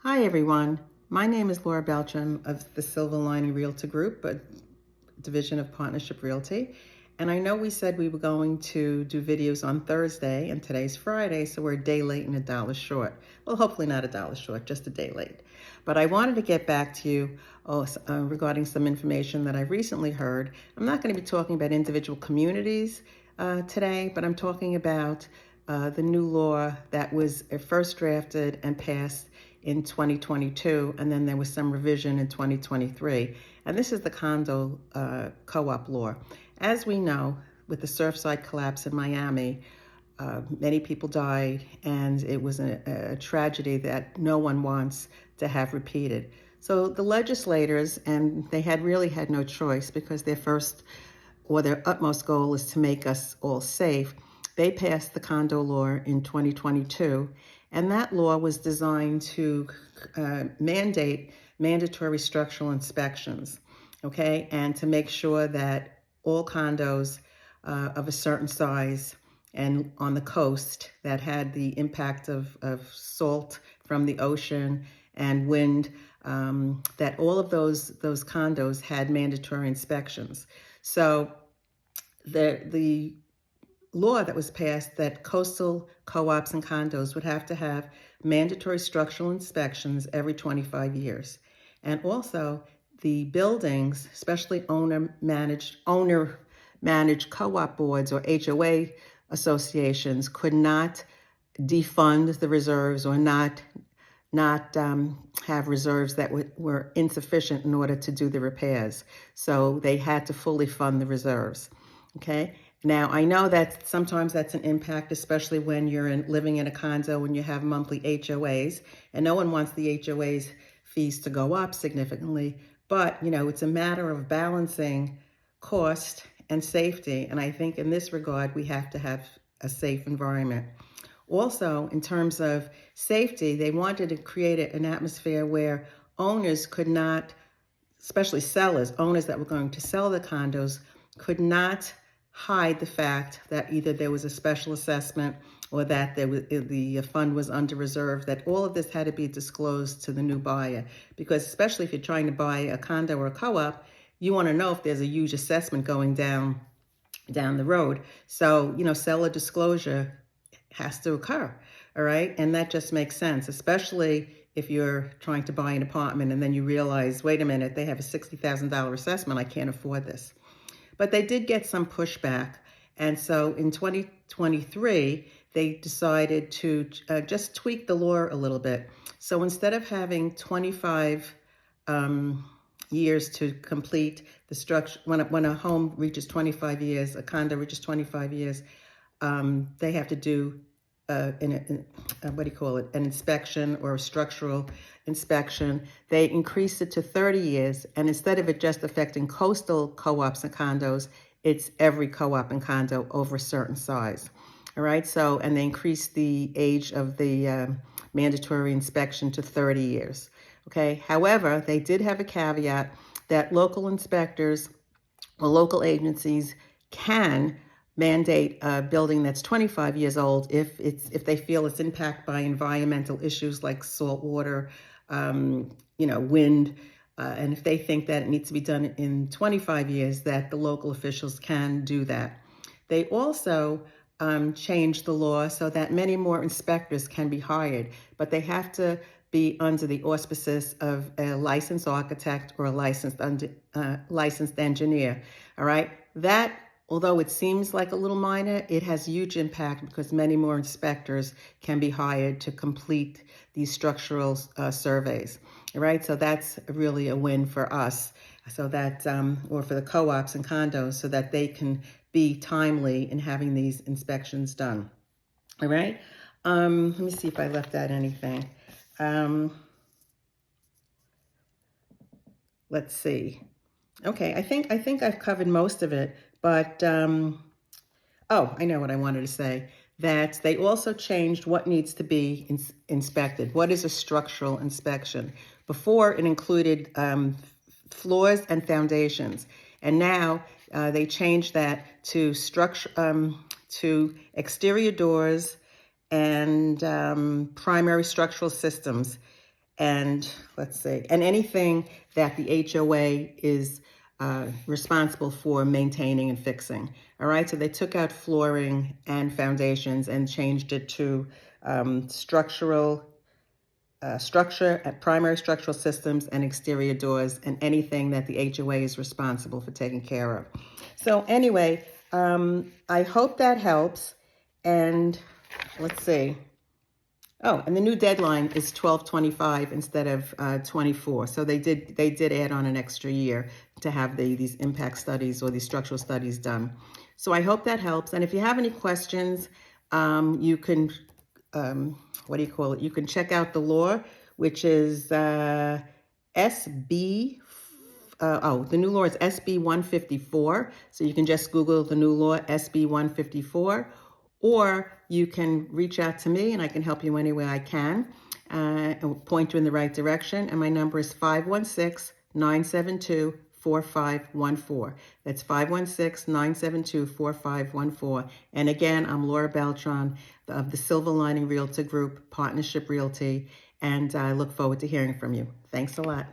Hi everyone, my name is Laura Beltran of the Silver Lining Realtor Group, a division of Partnership Realty. And I know we said we were going to do videos on Thursday, and today's Friday, so we're a day late and $1 short. Well, hopefully not $1 short, just a day late. But I wanted to get back to you regarding some information that I've recently heard. I'm not going to be talking about individual communities today, but I'm talking about the new law that was first drafted and passed in 2022, and then there was some revision in 2023. And this is the condo co-op law. As we know, with the Surfside collapse in Miami, many people died, and it was a tragedy that no one wants to have repeated. So the legislators, and they really had no choice because their utmost goal is to make us all safe. They passed the condo law in 2022, and that law was designed to mandate mandatory structural inspections, okay, and to make sure that all condos of a certain size and on the coast that had the impact of salt from the ocean and wind, that all of those condos had mandatory inspections. So the law that was passed that coastal co-ops and condos would have to have mandatory structural inspections every 25 years. And also the buildings, especially owner managed co-op boards or HOA associations, could not defund the reserves or not have reserves that were insufficient in order to do the repairs. So they had to fully fund the reserves. Okay. Now, I know that sometimes that's an impact, especially when you're living in a condo and you have monthly HOAs, and no one wants the HOAs fees to go up significantly. But, it's a matter of balancing cost and safety. And I think in this regard, we have to have a safe environment. Also, in terms of safety, they wanted to create an atmosphere where owners could not, especially owners that were going to sell the condos, could not hide the fact that either there was a special assessment or that the fund was under reserve, that all of this had to be disclosed to the new buyer. Because especially if you're trying to buy a condo or a co-op, you want to know if there's a huge assessment going down the road. So, seller disclosure has to occur, all right? And that just makes sense, especially if you're trying to buy an apartment and then you realize, wait a minute, they have a $60,000 assessment, I can't afford this. But they did get some pushback. And so in 2023, they decided to just tweak the law a little bit. So instead of having 25 years to complete the structure, when a home reaches 25 years, a condo reaches 25 years, they have to do an inspection or a structural inspection. They increased it to 30 years, and instead of it just affecting coastal co-ops and condos, it's every co-op and condo over a certain size. All right, so, and they increased the age of the mandatory inspection to 30 years. Okay, however, they did have a caveat that local inspectors or local agencies can mandate a building that's 25 years old if they feel it's impacted by environmental issues like salt water, wind, and if they think that it needs to be done in 25 years, that the local officials can do that. They also changed the law so that many more inspectors can be hired, but they have to be under the auspices of a licensed architect or a licensed engineer. All right, that, although it seems like a little minor, it has huge impact because many more inspectors can be hired to complete these structural surveys. All right, so that's really a win for us, so that, or for the co-ops and condos, so that they can be timely in having these inspections done. All right, let me see if I left out anything. Let's see. Okay, I think I've covered most of it, but oh, I know what I wanted to say. That they also changed what needs to be inspected. What is a structural inspection? Before, it included floors and foundations, and now they changed that to to exterior doors and primary structural systems. and let's see, and anything that the HOA is responsible for maintaining and fixing. All right, so they took out flooring and foundations and changed it to structure, primary structural systems and exterior doors, and anything that the HOA is responsible for taking care of. So anyway, I hope that helps. And let's see. Oh, and the new deadline is 12/25 instead of 24. So they did add on an extra year to have these impact studies or these structural studies done. So I hope that helps. And if you have any questions, you can what do you call it? You can check out the law, which is SB. The new law is SB 154. So you can just Google the new law, SB 154. Or you can reach out to me and I can help you any way I can and point you in the right direction. And my number is 516-972-4514. That's 516-972-4514. And again, I'm Laura Beltran of the Silver Lining Realtor Group, Partnership Realty, and I look forward to hearing from you. Thanks a lot.